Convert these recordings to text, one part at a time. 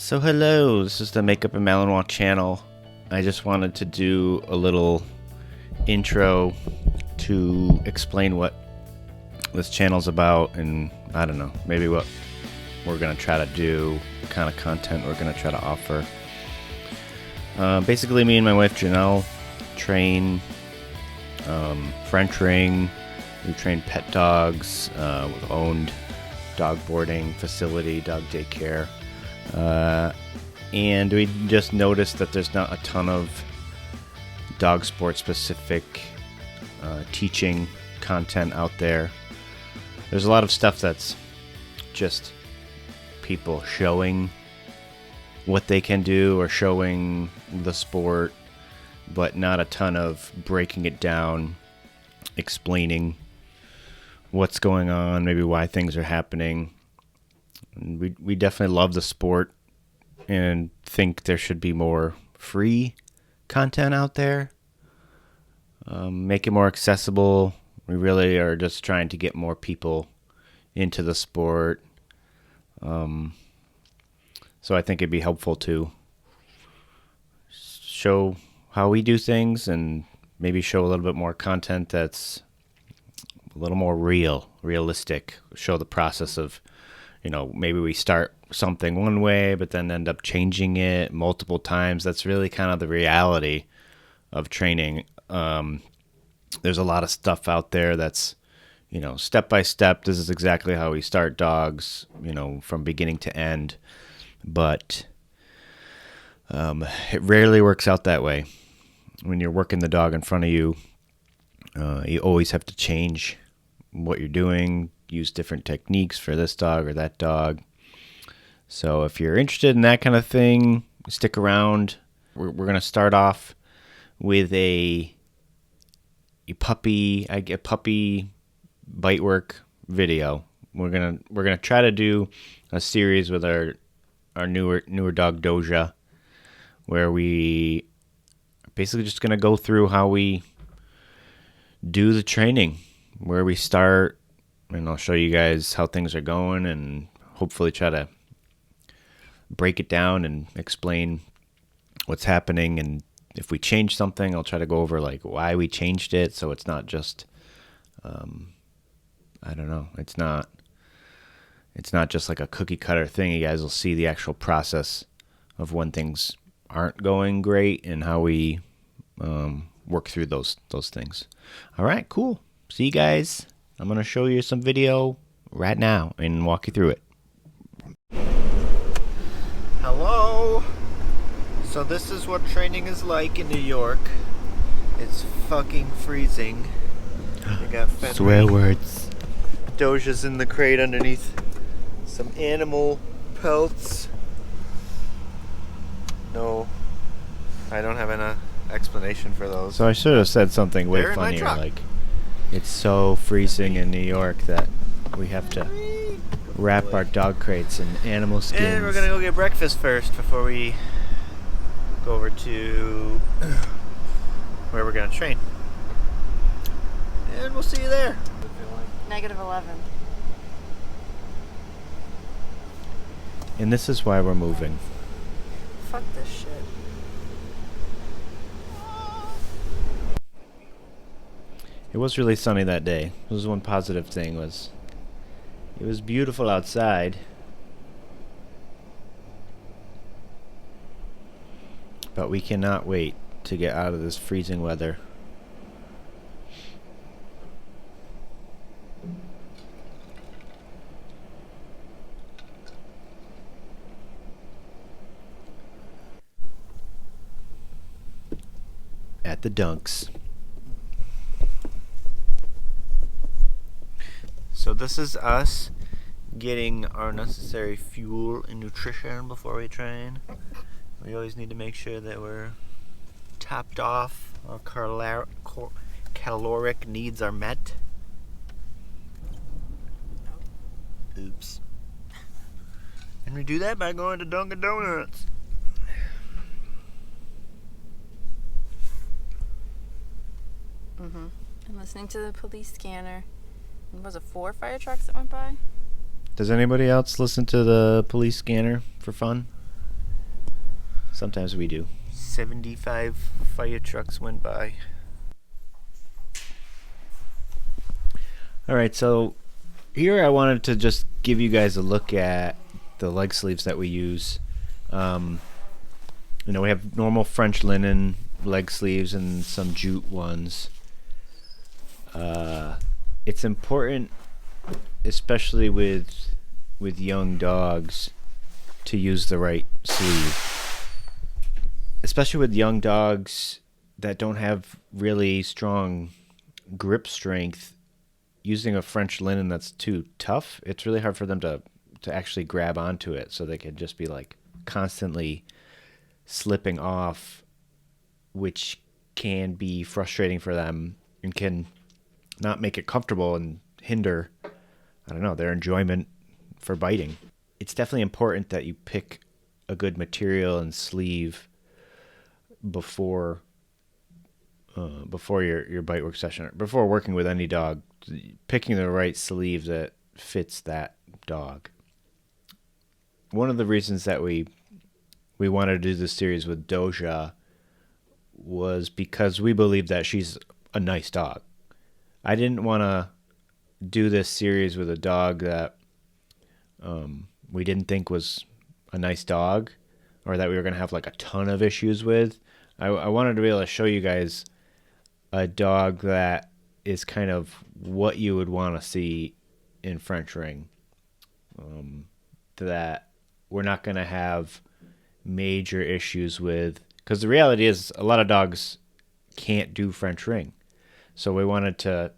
So hello, this is the Makeup and Malinois channel. I just wanted to do a little intro to explain what this channel's about, and I don't know, maybe what we're going to try to do, the kind of content we're going to try to offer. Basically, me and my wife Janelle train French ring. We train pet dogs with owned dog boarding facility, dog daycare. And we just noticed that there's not a ton of dog sport specific teaching content out there. There's a lot of stuff that's just people showing what they can do or showing the sport, but not a ton of breaking it down, explaining what's going on, maybe why things are happening. We definitely love the sport and think there should be more free content out there. Make it more accessible. We really are just trying to get more people into the sport. So I think it'd be helpful to show how we do things and maybe show a little bit more content that's a little more realistic. Show the process of, maybe we start something one way, but then end up changing it multiple times. That's really kind of the reality of training. There's a lot of stuff out there that's, step by step. This is exactly how we start dogs, from beginning to end. But it rarely works out that way. When you're working the dog in front of you, you always have to change what you're doing, use different techniques for this dog or that dog. So if you're interested in that kind of thing, stick around. We're going to start off with a puppy Bitework video. We're gonna try to do a series with our newer dog Doja, where we are basically just gonna go through how we do the training, where we start, and I'll show you guys how things are going and hopefully try to break it down and explain what's happening. And if we change something, I'll try to go over like why we changed it, so it's not just I don't know, it's not just like a cookie cutter thing. You guys will see the actual process of when things aren't going great and how we work through those things. All right, cool. See you guys. I'm going to show you some video right now and walk you through it. Hello. So this is what training is like in New York. It's fucking freezing. We got Fenrir. Swear words. Doja's in the crate underneath some animal pelts. No, I don't have an explanation for those. So I should have said something way funnier, like it's so freezing in New York that we have to wrap our dog crates in animal skins. And we're gonna go get breakfast first before we go over to where we're gonna train. And we'll see you there. -11. And this is why we're moving. Fuck this shit. It was really sunny that day. It was one positive thing, was it was beautiful outside. But we cannot wait to get out of this freezing weather. At the Dunks. So this is us getting our necessary fuel and nutrition before we train. We always need to make sure that we're topped off, our caloric needs are met. Oops. And we do that by going to Dunkin' Donuts. And listening to the police scanner. Was it 4 fire trucks that went by? Does anybody else listen to the police scanner for fun? Sometimes we do. 75 fire trucks went by. Alright, so here I wanted to just give you guys a look at the leg sleeves that we use. We have normal French linen leg sleeves and some jute ones. It's important, especially with young dogs, to use the right sleeve. Especially with young dogs that don't have really strong grip strength, using a French linen that's too tough, it's really hard for them to actually grab onto it, so they can just be like constantly slipping off, which can be frustrating for them and can not make it comfortable and hinder, their enjoyment for biting. It's definitely important that you pick a good material and sleeve before your bite work session, before working with any dog. Picking the right sleeve that fits that dog. One of the reasons that we wanted to do this series with Doja was because we believe that she's a nice dog. I didn't want to do this series with a dog that we didn't think was a nice dog, or that we were going to have like a ton of issues with. I wanted to be able to show you guys a dog that is kind of what you would want to see in French ring. That we're not going to have major issues with, because the reality is a lot of dogs can't do French ring. So we wanted to,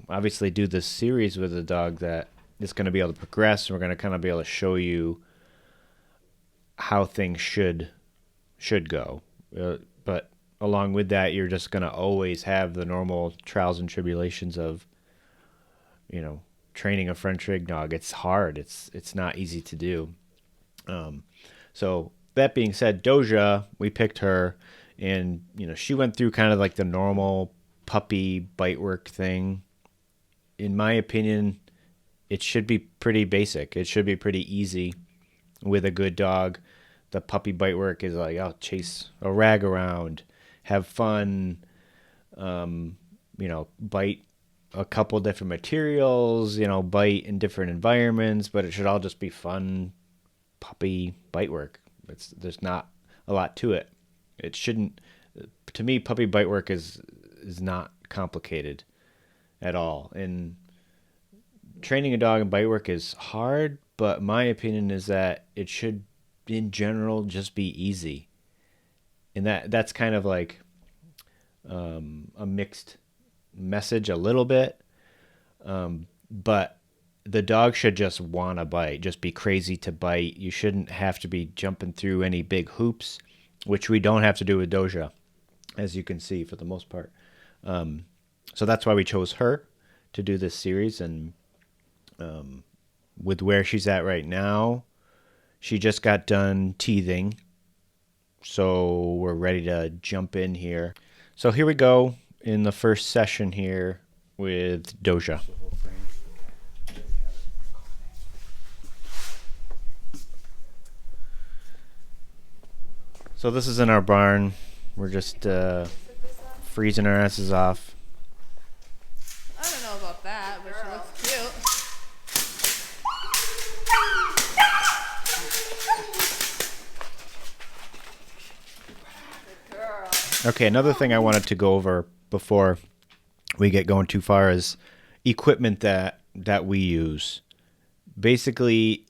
obviously do this series with a dog that is going to be able to progress, and we're going to kind of be able to show you how things should go. But along with that, you're just going to always have the normal trials and tribulations of, training a French ring dog. It's hard. It's not easy to do. So that being said, Doja, we picked her, and she went through kind of like the normal puppy bite work thing. In my opinion, it should be pretty basic. It should be pretty easy with a good dog. The puppy bite work is like, I'll chase a rag around, have fun, bite a couple different materials, bite in different environments, but it should all just be fun puppy bite work. There's not a lot to it. It shouldn't, to me, puppy bite work is not complicated at all. And training a dog in bite work is hard, but my opinion is that it should, in general, just be easy. And that's kind of like a mixed message a little bit. But the dog should just want to bite, just be crazy to bite. You shouldn't have to be jumping through any big hoops, which we don't have to do with Doja, as you can see, for the most part. So that's why we chose her to do this series. And with where she's at right now, she just got done teething, so we're ready to jump in here. So here we go in the first session here with Doja. So this is in our barn. We're just freezing our asses off. I don't know about that, but she looks cute. Good girl. Okay, another thing I wanted to go over before we get going too far is equipment that we use. Basically,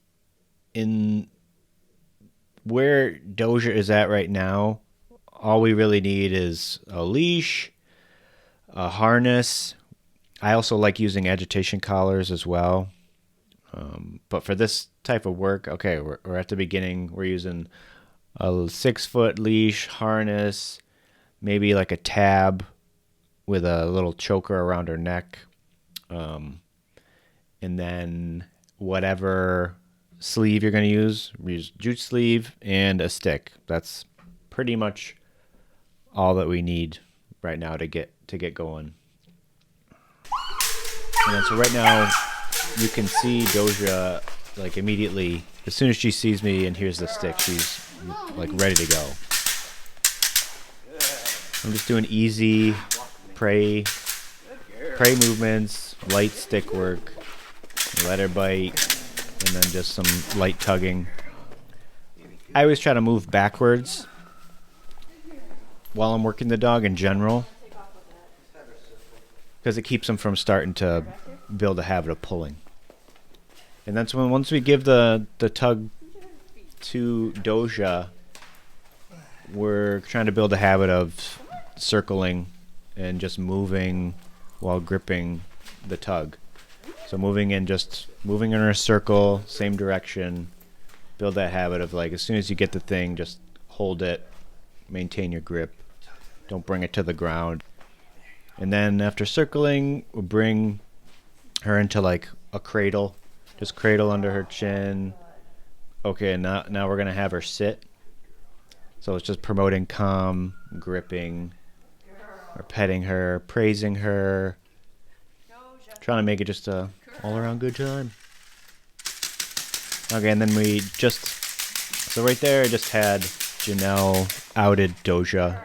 in where Doja is at right now, all we really need is a leash, a harness. I also like using agitation collars as well. But for this type of work, okay, we're at the beginning. We're using a 6-foot leash, harness, maybe like a tab with a little choker around her neck. And then whatever sleeve you're going to use jute sleeve and a stick. That's pretty much all that we need right now to get going. And then, so right now you can see Doja, like, immediately as soon as she sees me and hears the stick, she's like ready to go. I'm just doing easy prey movements, light stick work, let her bite, and then just some light tugging. I always try to move backwards while I'm working the dog in general, because it keeps them from starting to build a habit of pulling. And that's when, once we give the tug to Doja, we're trying to build a habit of circling and just moving while gripping the tug. So moving in a circle, same direction, build that habit of, like, as soon as you get the thing, just hold it, maintain your grip, don't bring it to the ground. And then after circling, we'll bring her into like a cradle, just cradle under her chin. Okay, now we're gonna have her sit. So it's just promoting calm, gripping, or petting her, praising her, trying to make it just a all-around good time. Okay, and then so right there I just had Janelle outed Doja.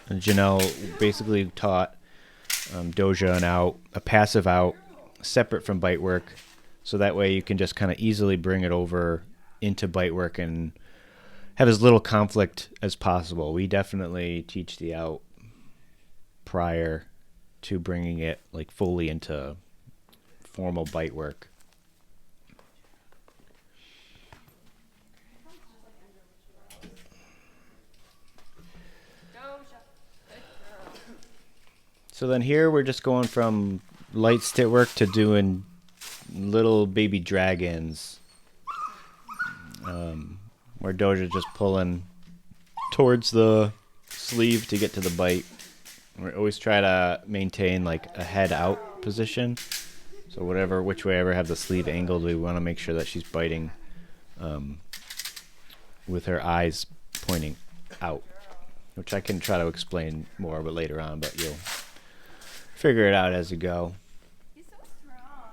And Janelle basically taught Doja a passive out, separate from Bitework, so that way you can just kind of easily bring it over into Bitework and have as little conflict as possible. We definitely teach the out prior to bringing it like fully into formal Bitework. So then here we're just going from light stick work to doing little baby dragons, where Doja's just pulling towards the sleeve to get to the bite. We always try to maintain like a head out position. So which way I ever have the sleeve angled, we want to make sure that she's biting with her eyes pointing out, which I can try to explain more but later on, but you'll figure it out as you go. He's so strong.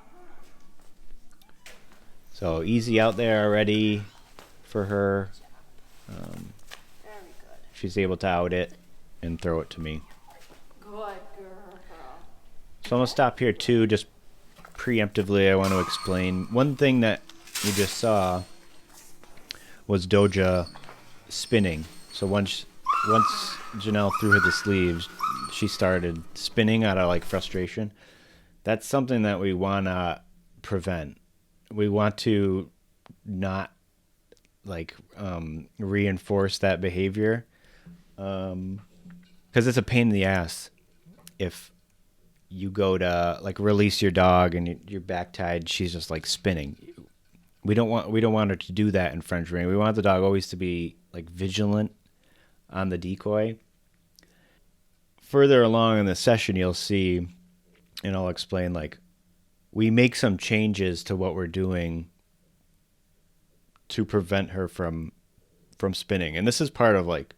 So easy out there already for her. Very good. She's able to out it and throw it to me. Good girl. So I'm going to stop here too, just preemptively. I want to explain. One thing that you just saw was Doja spinning. So once Janelle threw her the sleeves, she started spinning out of like frustration. That's something that we want to prevent. We want to not like reinforce that behavior, because it's a pain in the ass if you go to like release your dog and you're back tied, she's just like spinning. We don't want her to do that in French ring. We want the dog always to be like vigilant on the decoy. Further along in the session, you'll see, and I'll explain, like, we make some changes to what we're doing to prevent her from spinning. And this is part of like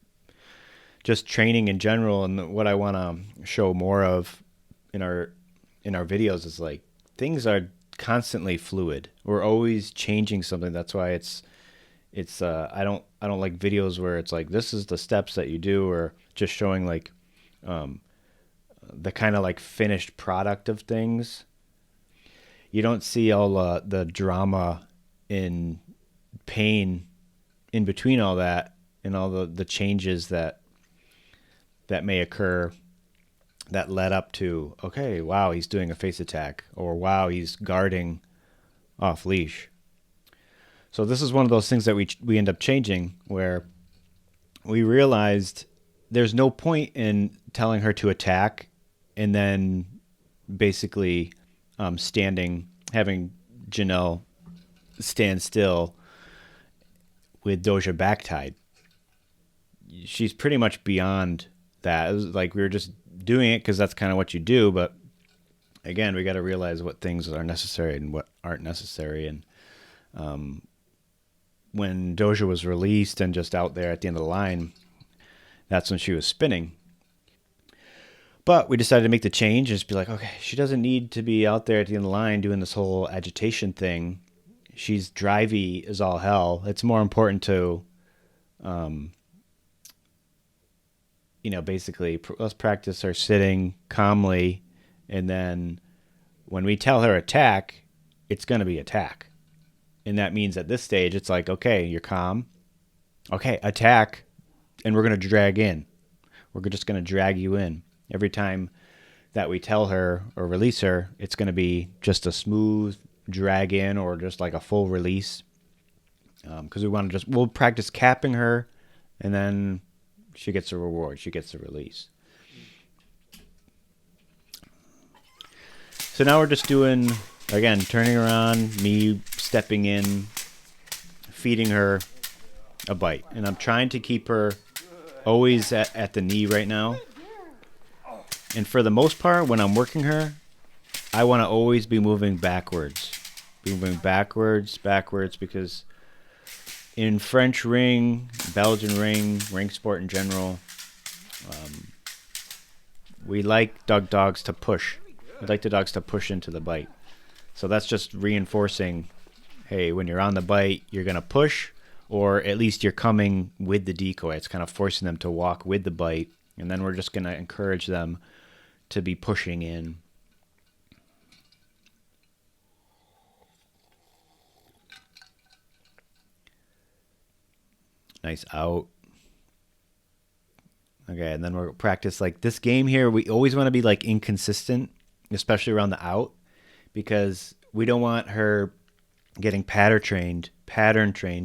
just training in general, and what I want to show more of in our videos is like things are constantly fluid. We're always changing something. That's why it's I don't like videos where it's like this is the steps that you do, or just showing like the kind of like finished product of things. You don't see all the drama in pain in between all that and all the changes that may occur that led up to, okay, wow, he's doing a face attack, or wow, he's guarding off leash. So this is one of those things that we end up changing, where we realized there's no point in telling her to attack and then basically having Janelle stand still with Doja back tied. She's pretty much beyond that. It was like we were just doing it because that's kind of what you do, but again, we got to realize what things are necessary and what aren't necessary. And when Doja was released and just out there at the end of the line, that's when she was spinning. But we decided to make the change and just be like, okay, she doesn't need to be out there at the end of the line doing this whole agitation thing. She's drivey as all hell. It's more important to Basically, let's practice her sitting calmly, and then when we tell her attack, it's going to be attack. And that means at this stage, it's like, okay, you're calm. Okay, attack. And we're going to drag in. We're just going to drag you in. Every time that we tell her or release her, it's going to be just a smooth drag in or just like a full release. Because we'll practice capping her, and then she gets a reward. She gets a release. So now we're just doing, again, turning around, me stepping in, feeding her a bite. And I'm trying to keep her always at the knee right now. And for the most part, when I'm working her, I want to always be moving backwards. Moving backwards, because in French ring, Belgian ring sport in general, we like dogs to push. We like the dogs to push into the bite. So that's just reinforcing, hey, when you're on the bite, you're going to push, or at least you're coming with the decoy. It's kind of forcing them to walk with the bite, and then we're just going to encourage them to be pushing in. Nice out. Okay, and then we'll practice like this game here. We always want to be like inconsistent, especially around the out, because we don't want her getting pattern trained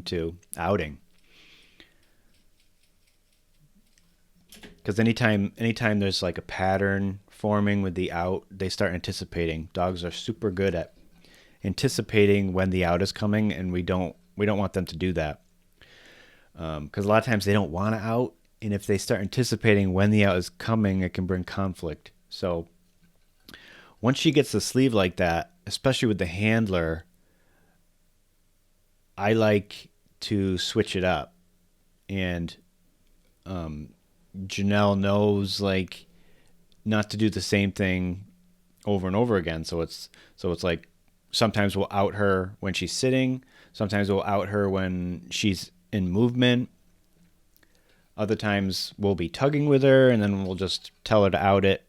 to outing. Because anytime there's like a pattern forming with the out, they start anticipating. Dogs are super good at anticipating when the out is coming, and we don't want them to do that. Because a lot of times they don't want to out, and if they start anticipating when the out is coming, it can bring conflict. So once she gets the sleeve like that, especially with the handler, I like to switch it up. And Janelle knows like not to do the same thing over and over again. So it's like sometimes we'll out her when she's sitting, sometimes we'll out her when she's in movement. Other times we'll be tugging with her, and then we'll just tell her to out it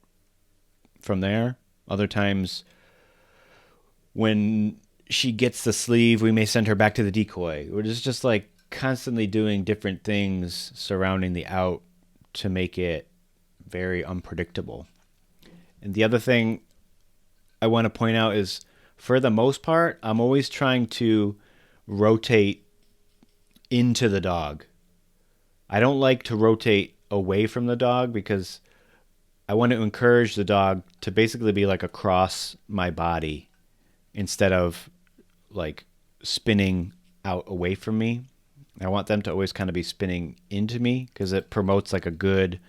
from there. Other times when she gets the sleeve, we may send her back to the decoy. We're just like constantly doing different things surrounding the out to make it very unpredictable. And the other thing I want to point out is, for the most part, I'm always trying to rotate into the dog. I don't like to rotate away from the dog, because I want to encourage the dog to basically be like across my body instead of like spinning out away from me. I want them to always kind of be spinning into me, because it promotes like a good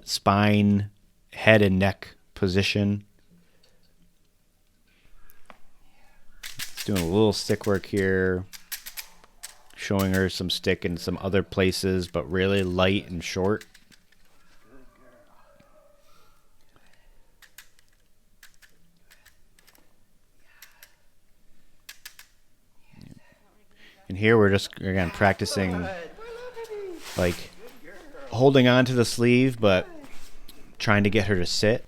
spine, head and neck position. Just doing a little stick work here, showing her some stick in some other places, but really light and short. And here we're just, again, practicing like holding on to the sleeve, but trying to get her to sit.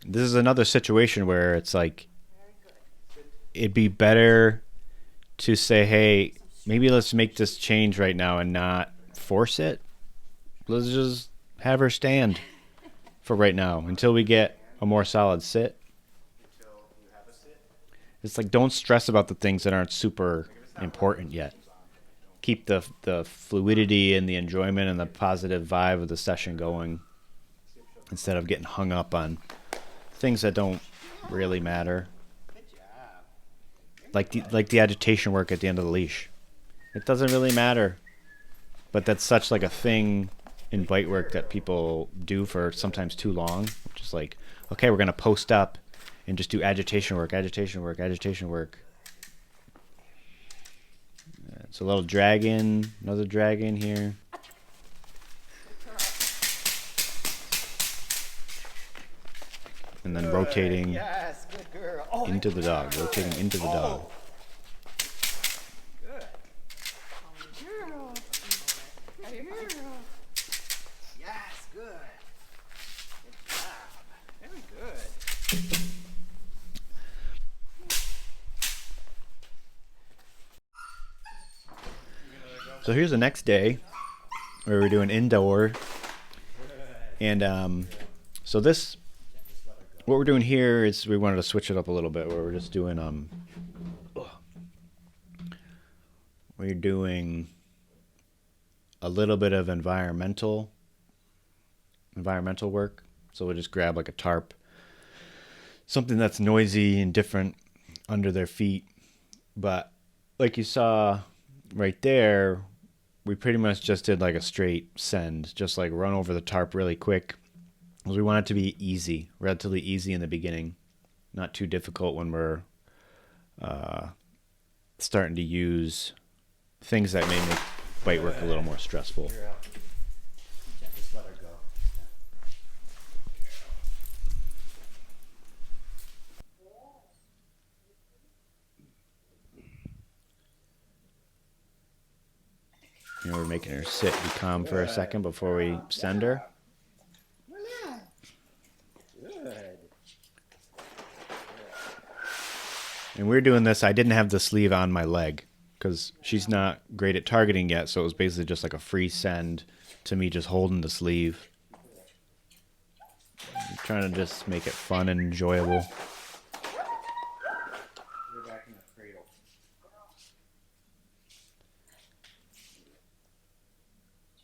This is another situation where it's like, it'd be better to say, hey, maybe let's make this change right now and not force it. Let's just have her stand for right now until we get a more solid sit. It's like, don't stress about the things that aren't super important yet. Keep the fluidity and the enjoyment and the positive vibe of the session going, instead of getting hung up on things that don't really matter. Like the agitation work at the end of the leash. It doesn't really matter, but that's such like a thing in bite work that people do for sometimes too long. Just like, okay, we're gonna post up and just do agitation work. It's a little dragon, another dragon here. And then rotating into the dog, rotating into the dog. Yes, good. Good job. Very good. So here's the next day where we're doing indoor. And so what we're doing here is we wanted to switch it up a little bit where we're just doing, we're doing a little bit of environmental work. So we'll just grab like a tarp, something that's noisy and different under their feet. But like you saw right there, we pretty much just did like a straight send, just like run over the tarp really quick. Because we want it to be easy, relatively easy in the beginning, not too difficult when we're starting to use things that may make bite work a little more stressful. Just let her go. You know, we're making her sit, be calm for a second before we send her. Good. And we're doing this. I didn't have the sleeve on my leg because she's not great at targeting yet. So it was basically just like a free send to me just holding the sleeve. I'm trying to just make it fun and enjoyable. You're back in the cradle.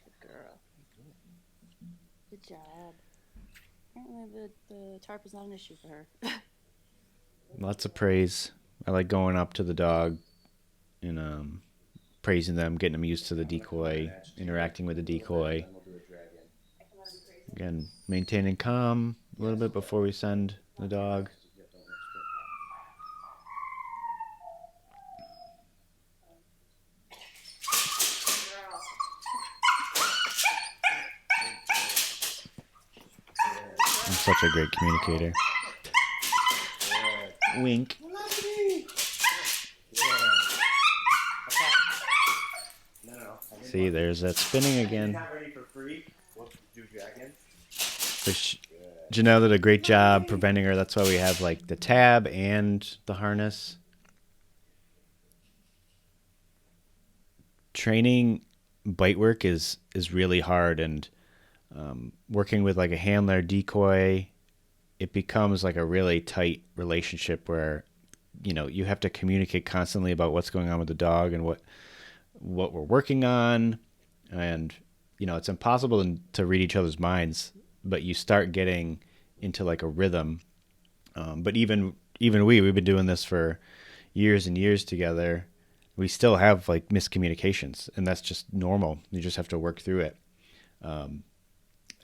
Good girl. Good job. Apparently the tarp is not an issue for her. Lots of praise. I like going up to the dog and praising them, getting them used to the decoy, interacting with the decoy. Again, maintaining calm a little bit before we send the dog. I'm such a great communicator. Wink. No. See, there's that spinning again. Not ready for free. We'll do dragon. Janelle did a great job preventing her. That's why we have like the tab and the harness. Training bite work is really hard, and working with like a handler decoy, it becomes like a really tight relationship where you have to communicate constantly about what's going on with the dog and what we're working on, and it's impossible to read each other's minds, but you start getting into like a rhythm. But even we've been doing this for years and years together. We still have like miscommunications, and that's just normal. You just have to work through it. And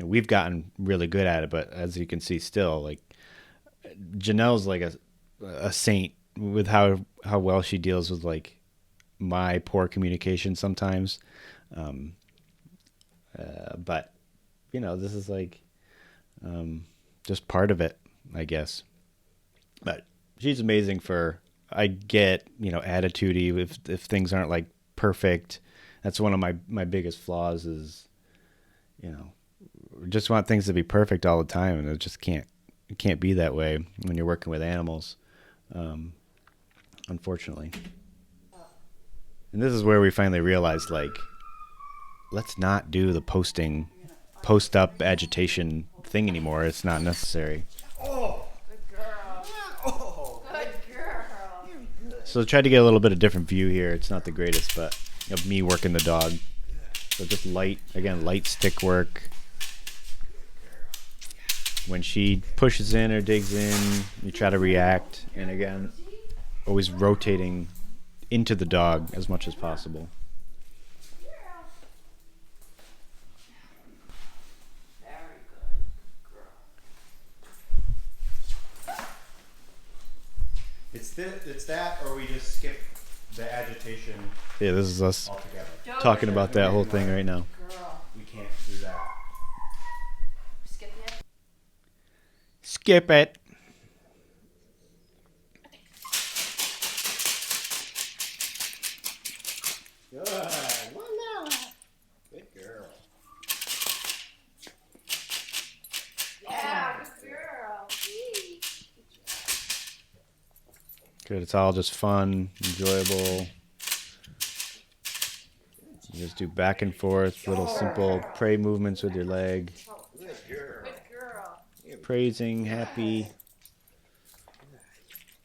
we've gotten really good at it, but as you can see, still like Janelle's like a saint with how well she deals with like my poor communication sometimes. But this is like just part of it, I guess. But she's amazing I get, attitude-y if things aren't like perfect. That's one of my biggest flaws is, just want things to be perfect all the time, and it just can't be that way when you're working with animals, unfortunately. And this is where we finally realized, like, let's not do the post-up agitation thing anymore. It's not necessary. Oh, Good girl. oh. Good girl. So try to get a little bit of different view here. It's not the greatest, but of me working the dog. So just light stick work. When she pushes in or digs in, you try to react. And again, always rotating into the dog as much as possible. Very good. Girl. It's that, or we just skip the agitation Yeah, this is us altogether. talking about that whole thing right now. Girl. We can't do that. Skip it. Skip it. Good. Voila. Good girl. Good. It's all just fun, enjoyable. You just do back and forth, little simple pray movements with your leg. Good girl. Praising, happy.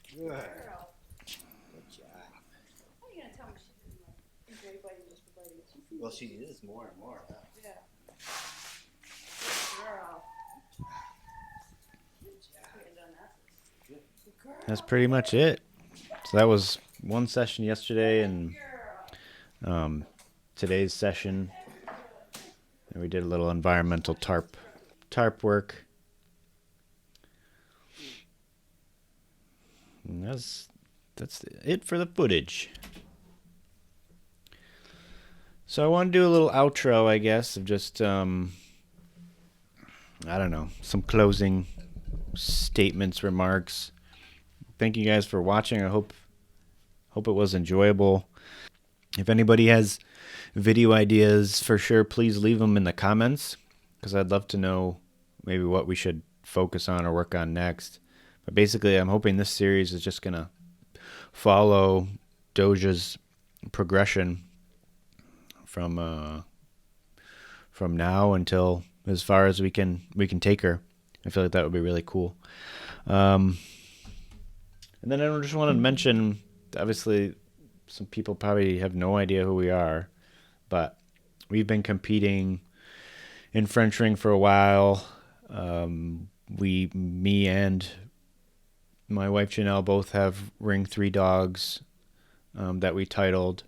Good. Girl. Good job. How are you gonna tell me she didn't like enjoy biting just for biting? She seems Well, she is more and more. Huh? yeah. Good girl. Good job. We haven't done that since. Good girl. That's pretty much it. So that was one session yesterday and today's session. And we did a little environmental tarp work. And that's it for the footage. So I want to do a little outro, I guess, of just I don't know, some closing statements, remarks. Thank you guys for watching. I hope it was enjoyable. If anybody has video ideas, for sure, please leave them in the comments, because I'd love to know maybe what we should focus on or work on next. But basically, I'm hoping this series is just going to follow Doja's progression from now until as far as we can take her. I feel like that would be really cool. And then I just wanted to mention, obviously, some people probably have no idea who we are, but we've been competing in French ring for a while. Me and my wife Janelle both have Ring 3 dogs that we titled.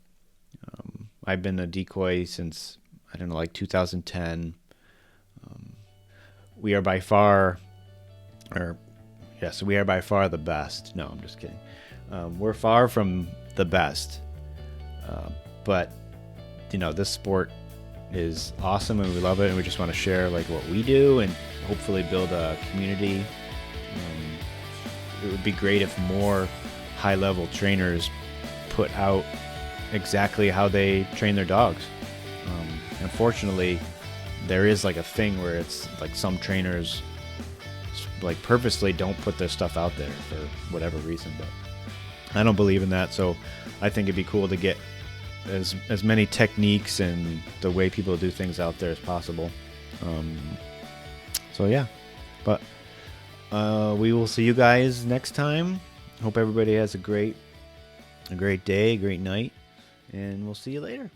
I've been a decoy since, I don't know, like 2010. We are by far the best. No, I'm just kidding. We're far from the best. But, this sport is awesome and we love it, and we just want to share like what we do and hopefully build a community. It would be great if more high-level trainers put out exactly how they train their dogs. Unfortunately, there is like a thing where it's like some trainers like purposely don't put their stuff out there for whatever reason, but I don't believe in that. So I think it'd be cool to get as many techniques and the way people do things out there as possible. So yeah, but we will see you guys next time. Hope everybody has a great day, a great night, and we'll see you later.